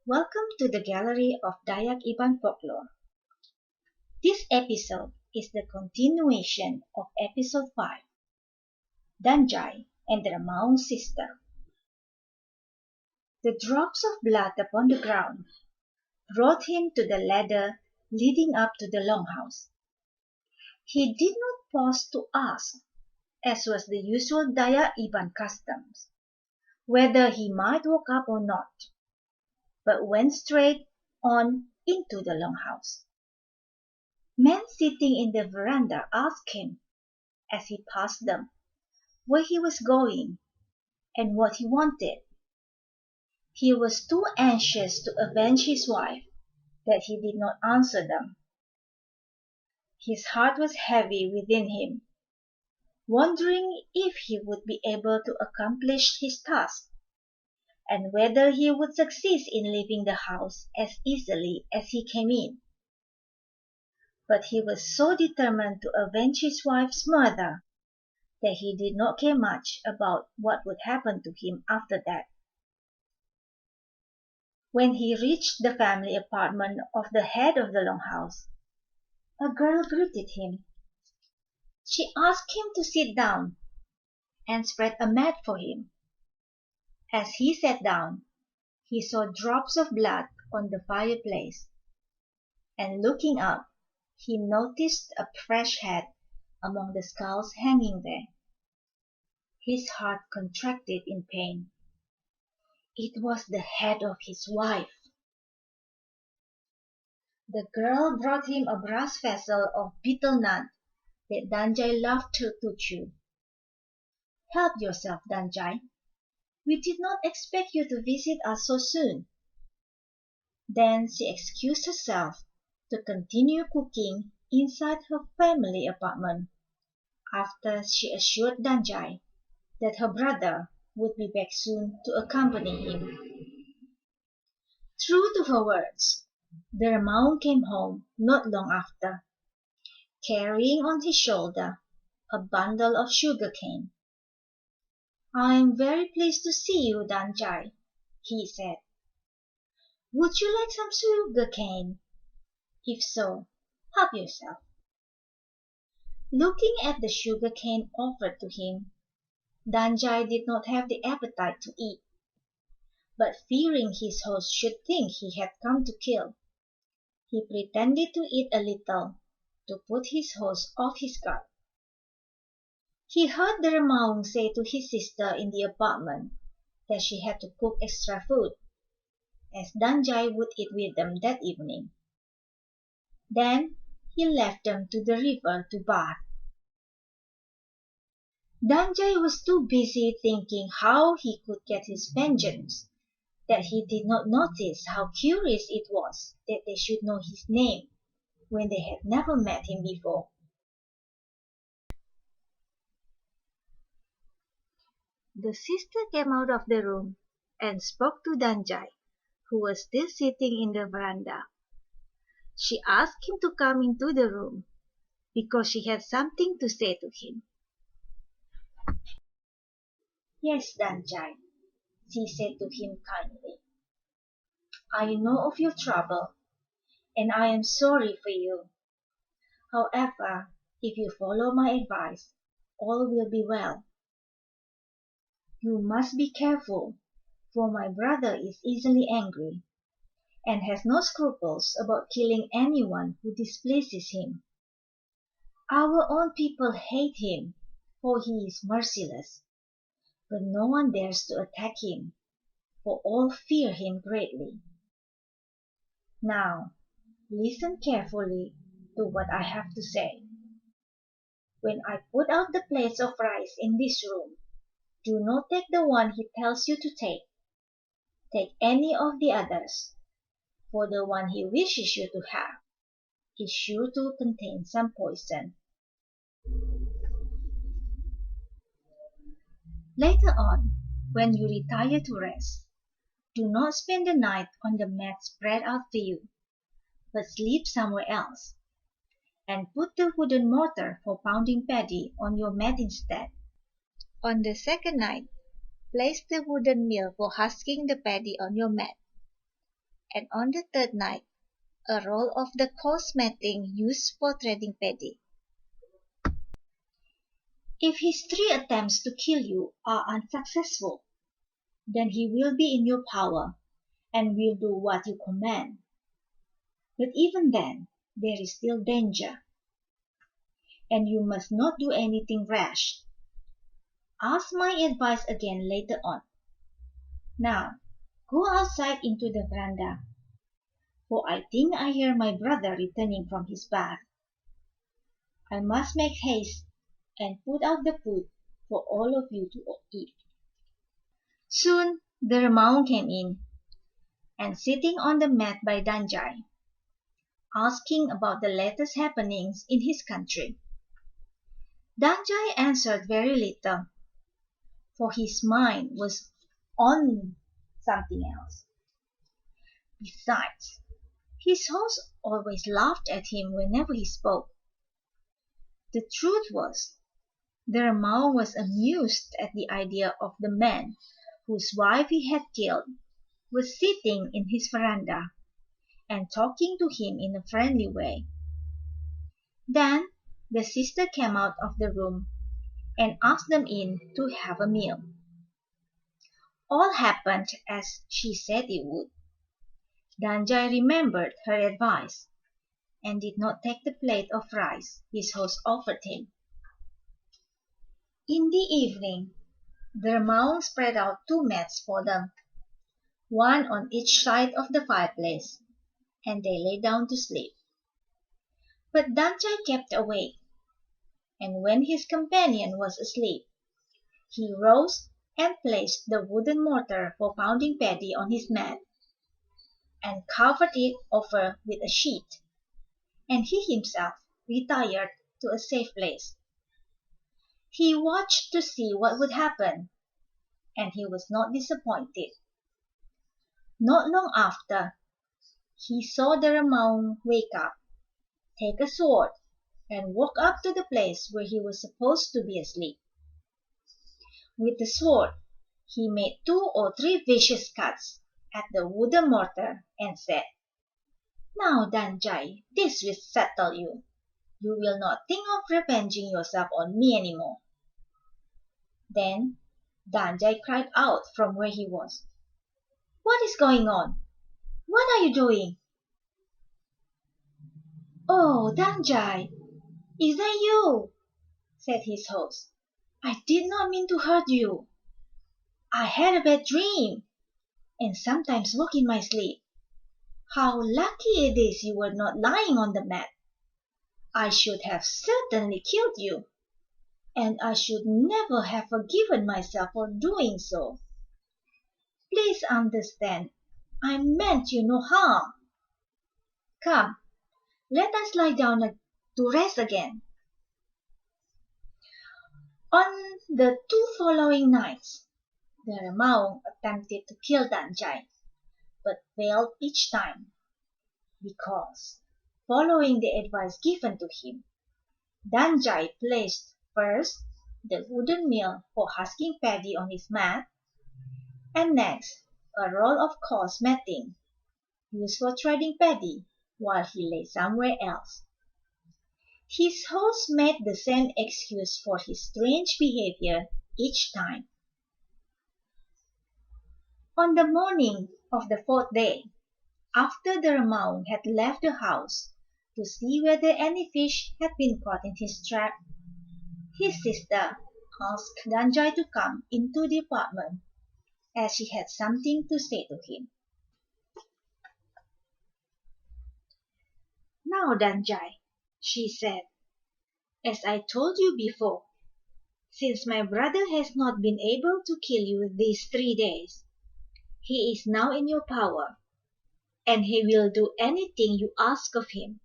Welcome to the Gallery of Dayak Iban Folklore. This episode is the continuation of episode 5, Danjai and the Remaung sister. The drops of blood upon the ground brought him to the ladder leading up to the longhouse. He did not pause to ask, as was the usual Dayak Iban customs, whether he might walk up or not, but went straight on into the longhouse. Men sitting in the veranda asked him, as he passed them, where he was going and what he wanted. He was too anxious to avenge his wife that he did not answer them. His heart was heavy within him, wondering if he would be able to accomplish his task, and whether he would succeed in leaving the house as easily as he came in. But he was so determined to avenge his wife's murder that he did not care much about what would happen to him after that. When he reached the family apartment of the head of the longhouse, a girl greeted him. She asked him to sit down and spread a mat for him. As he sat down, he saw drops of blood on the fireplace, and looking up, he noticed a fresh head among the skulls hanging there. His heart contracted in pain. It was the head of his wife. The girl brought him a brass vessel of betel nut that Danjai loved to chew. Help yourself, Danjai. We did not expect you to visit us so soon. Then she excused herself to continue cooking inside her family apartment after she assured Danjai that her brother would be back soon to accompany him. True to her words, the Remaung came home not long after, carrying on his shoulder a bundle of sugar cane. I am very pleased to see you, Danjai, he said. Would you like some sugar cane? If so, help yourself. Looking at the sugar cane offered to him, Danjai did not have the appetite to eat, but fearing his host should think he had come to kill, he pretended to eat a little to put his host off his guard. He heard the Remaung say to his sister in the apartment that she had to cook extra food, as Danjai would eat with them that evening. Then he left them to the river to bathe. Danjai was too busy thinking how he could get his vengeance that he did not notice how curious it was that they should know his name when they had never met him before. The sister came out of the room and spoke to Danjai, who was still sitting in the veranda. She asked him to come into the room because she had something to say to him. Yes, Danjai, she said to him kindly. I know of your trouble, and I am sorry for you. However, if you follow my advice, all will be well. You must be careful, for my brother is easily angry, and has no scruples about killing anyone who displeases him. Our own people hate him, for he is merciless, but no one dares to attack him, for all fear him greatly. Now, listen carefully to what I have to say. When I put out the plates of rice in this room, do not take the one he tells you to take. Take any of the others, for the one he wishes you to have is sure to contain some poison. Later on, when you retire to rest, do not spend the night on the mat spread out for you, but sleep somewhere else, and put the wooden mortar for pounding paddy on your mat instead. On the second night, place the wooden mill for husking the paddy on your mat. and on the third night, a roll of the coarse matting used for threading paddy. If his 3 attempts to kill you are unsuccessful, then he will be in your power and will do what you command. But even then, there is still danger, and you must not do anything rash. Ask my advice again later on. Now, go outside into the veranda, for I think I hear my brother returning from his bath. I must make haste and put out the food for all of you to eat." Soon the Remaung came in, and sitting on the mat by Danjai, asking about the latest happenings in his country. Danjai answered very little, for his mind was on something else. Besides, his host always laughed at him whenever he spoke. The truth was, the Remaung was amused at the idea of the man whose wife he had killed was sitting in his veranda and talking to him in a friendly way. Then the sister came out of the room and asked them in to have a meal. All happened as she said it would. Danjai remembered her advice and did not take the plate of rice his host offered him. In the evening, the Remaung spread out 2 mats for them, one on each side of the fireplace, and they lay down to sleep. But Danjai kept awake, and when his companion was asleep, he rose and placed the wooden mortar for pounding paddy on his mat, and covered it over with a sheet, and he himself retired to a safe place. He watched to see what would happen, and he was not disappointed. Not long after, he saw the Remaung wake up, take a sword, and walk up to the place where he was supposed to be asleep. With the sword, he made 2 or 3 vicious cuts at the wooden mortar and said, "Now, Danjai, this will settle you. You will not think of revenging yourself on me any more." Then Danjai cried out from where he was, "What is going on? What are you doing?" "Oh, Danjai, is that you?" said his host. "I did not mean to hurt you. I had a bad dream, and sometimes woke in my sleep. How lucky it is you were not lying on the mat. I should have certainly killed you, and I should never have forgiven myself for doing so. Please understand, I meant you no harm. Come, let us lie down to rest again." On the 2 following nights, the Remaung attempted to kill Danjai, but failed each time, because, following the advice given to him, Danjai placed first the wooden mill for husking paddy on his mat, and next a roll of coarse matting, used for threading paddy, while he lay somewhere else. His host made the same excuse for his strange behavior each time. On the morning of the 4th day, after the Remaung had left the house to see whether any fish had been caught in his trap, his sister asked Danjai to come into the apartment, as she had something to say to him. "Now, Danjai," she said, "as I told you before, since my brother has not been able to kill you these 3 days, he is now in your power, and he will do anything you ask of him.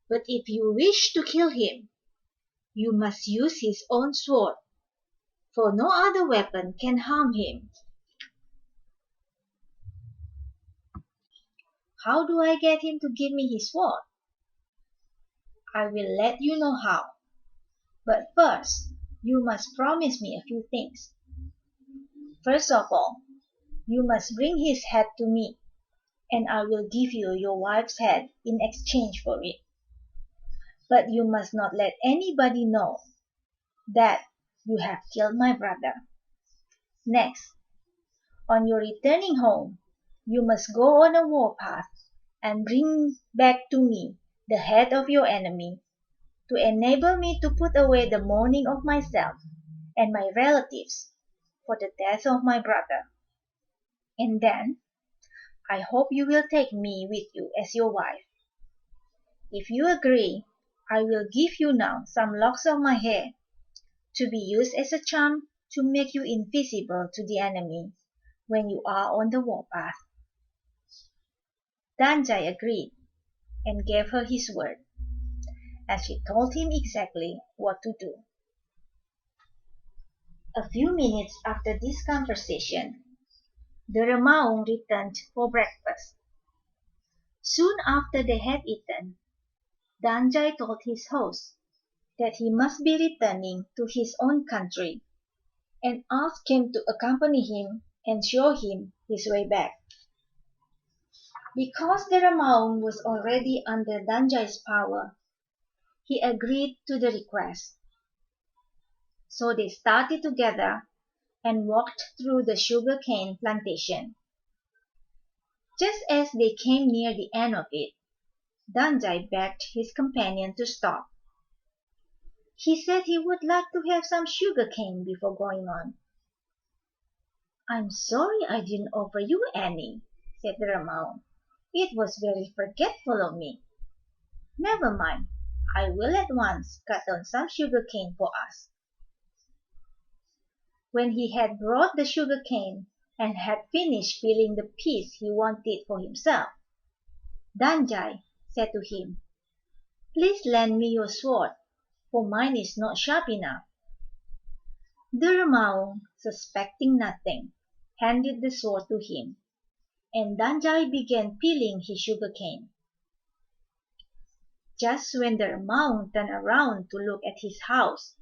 But if you wish to kill him, you must use his own sword, for no other weapon can harm him." "How do I get him to give me his sword?" "I will let you know how. But first, you must promise me a few things. First of all, you must bring his head to me, and I will give you your wife's head in exchange for it. But you must not let anybody know that you have killed my brother. Next, on your returning home, you must go on a warpath and bring back to me the head of your enemy, to enable me to put away the mourning of myself and my relatives for the death of my brother. And then, I hope you will take me with you as your wife. If you agree, I will give you now some locks of my hair, to be used as a charm to make you invisible to the enemy when you are on the warpath. Danjai agreed and gave her his word, and she told him exactly what to do. A few minutes after this conversation, the Remaung returned for breakfast. Soon after they had eaten, Danjai told his host that he must be returning to his own country, and asked him to accompany him and show him his way back. Because the Remaung was already under Danjai's power, he agreed to the request. So they started together and walked through the sugar-cane plantation. Just as they came near the end of it, Danjai begged his companion to stop. He said he would like to have some sugar-cane before going on. "I'm sorry I didn't offer you any," said the Remaung. "It was very forgetful of me. Never mind, I will at once cut on some sugar-cane for us." When he had brought the sugar-cane and had finished peeling the piece he wanted for himself, Danjai said to him, "Please lend me your sword, for mine is not sharp enough." The Remaung, suspecting nothing, handed the sword to him, and Danjai began peeling his sugar-cane. Just when the Remaung turned around to look at his house,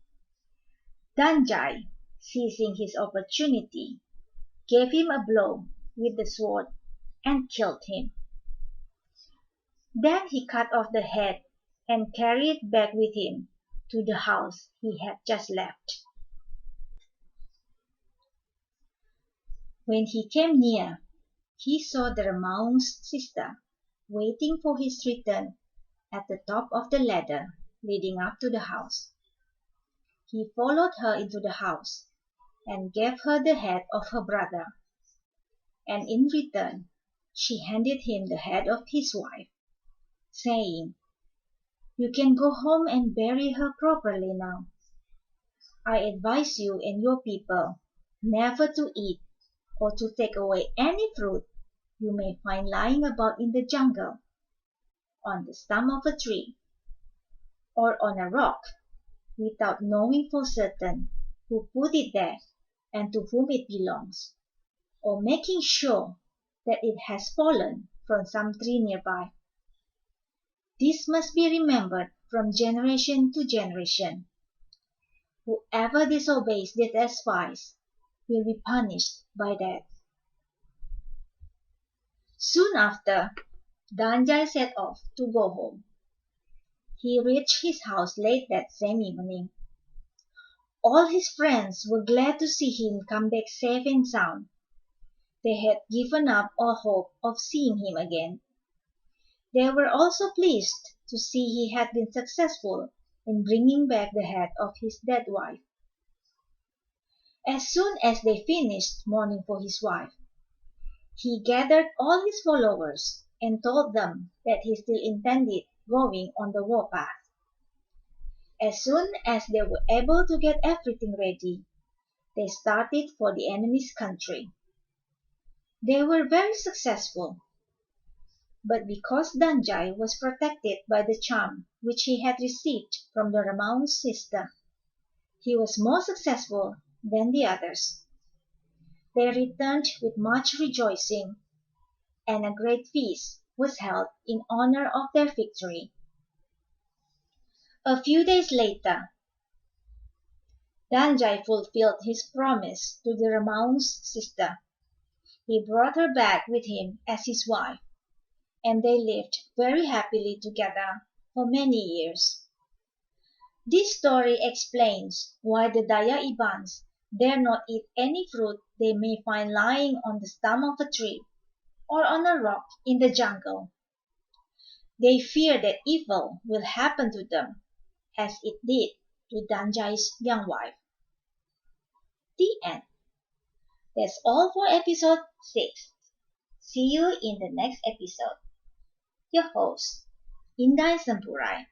Danjai, seizing his opportunity, gave him a blow with the sword and killed him. Then he cut off the head and carried it back with him to the house he had just left. When he came near, he saw the Remaung's sister waiting for his return at the top of the ladder leading up to the house. He followed her into the house and gave her the head of her brother, and in return she handed him the head of his wife, saying, "You can go home and bury her properly now. I advise you and your people never to eat or to take away any fruit you may find lying about in the jungle, on the stump of a tree, or on a rock, without knowing for certain who put it there and to whom it belongs, or making sure that it has fallen from some tree nearby. This must be remembered from generation to generation. Whoever disobeys this advice will be punished by death." Soon after, Danjai set off to go home. He reached his house late that same evening. All his friends were glad to see him come back safe and sound. They had given up all hope of seeing him again. They were also pleased to see he had been successful in bringing back the head of his dead wife. As soon as they finished mourning for his wife, he gathered all his followers and told them that he still intended going on the warpath. As soon as they were able to get everything ready, they started for the enemy's country. They were very successful, but because Danjai was protected by the charm which he had received from the Remaung's sister, he was more successful than the others. They returned with much rejoicing, and a great feast was held in honor of their victory. A few days later, Danjai fulfilled his promise to the Remaung's sister. He brought her back with him as his wife, and they lived very happily together for many years. This story explains why the Dayak Ibans dare not eat any fruit they may find lying on the stem of a tree or on a rock in the jungle. They fear that evil will happen to them, as it did to Danjai's young wife. The end. That's all for episode 6. See you in the next episode. Your host, Indai Sampurai.